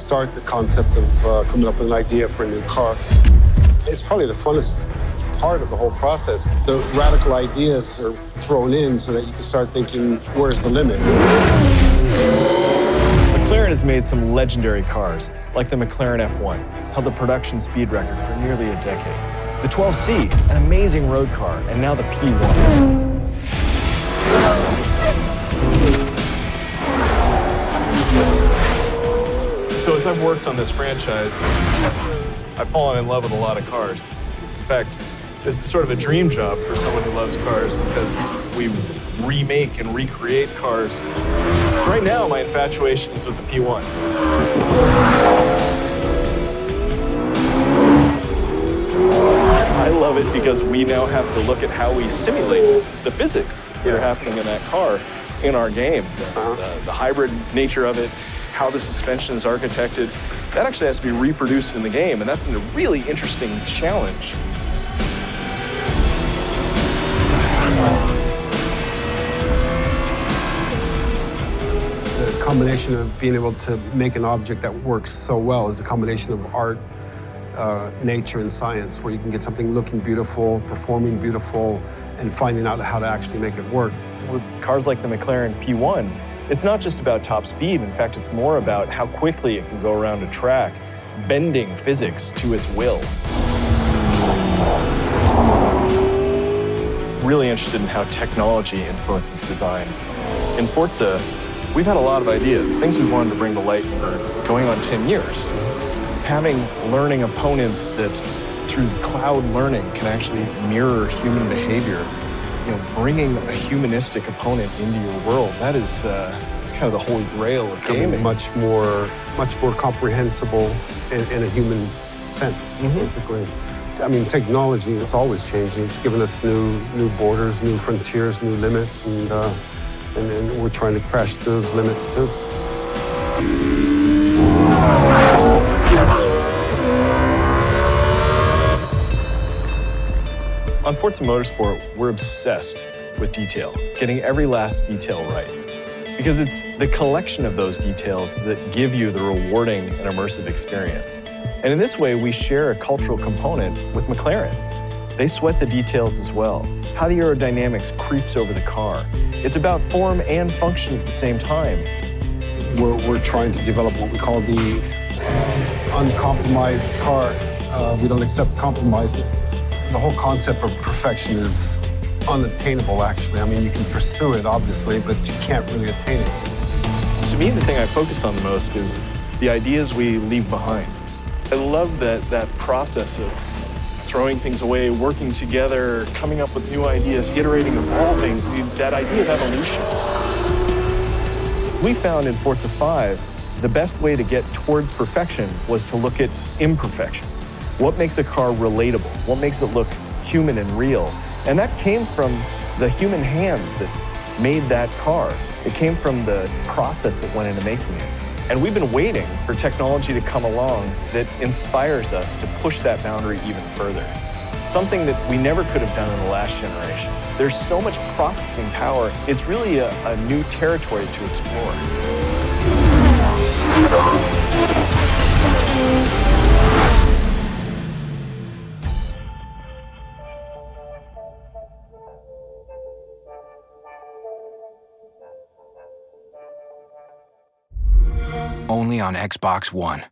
start the concept of coming up with an idea for a new car. It's probably the funnest part of the whole process. The radical ideas are thrown in so that you can start thinking, where's the limit? McLaren has made some legendary cars, like the McLaren F1, held the production speed record for nearly a decade. The 12C, an amazing road car, and now the P1. So as I've worked on this franchise, I've fallen in love with a lot of cars. In fact, this is sort of a dream job for someone who loves cars because we remake and recreate cars. So right now, my infatuation is with the P1. I love it because we now have to look at how we simulate the physics that are happening in that car in our game. The hybrid nature of it, how the suspension is architected, that actually has to be reproduced in the game, and that's a really interesting challenge. The combination of being able to make an object that works so well is a combination of art, nature, and science, where you can get something looking beautiful, performing beautiful, and finding out how to actually make it work. With cars like the McLaren P1, it's not just about top speed. In fact, it's more about how quickly it can go around a track, bending physics to its will. Really interested in how technology influences design. In Forza, we've had a lot of ideas, things we wanted to bring to light for going on 10 years. Having learning opponents that, through cloud learning, can actually mirror human behavior. Bringing a humanistic opponent into your world, that is, it's kind of the holy grail of gaming. Much more comprehensible in a human sense, basically. I mean, technology is always changing. It's given us new borders, new frontiers, new limits, and we're trying to crash those limits too. On Forza Motorsport, we're obsessed with detail, getting every last detail right. Because it's the collection of those details that give you the rewarding and immersive experience. And in this way, we share a cultural component with McLaren. They sweat the details as well, how the aerodynamics creeps over the car. It's about form and function at the same time. We're trying to develop what we call the uncompromised car. We don't accept compromises. The whole concept of perfection is unattainable, actually. I mean, you can pursue it, obviously, but you can't really attain it. To me, the thing I focus on the most is the ideas we leave behind. I love that process of throwing things away, working together, coming up with new ideas, iterating, evolving, that idea of evolution. We found in Forza 5, the best way to get towards perfection was to look at imperfections. What makes a car relatable? What makes it look human and real? And that came from the human hands that made that car. It came from the process that went into making it. And we've been waiting for technology to come along that inspires us to push that boundary even further. Something that we never could have done in the last generation. There's so much processing power, it's really a new territory to explore. Only on Xbox One.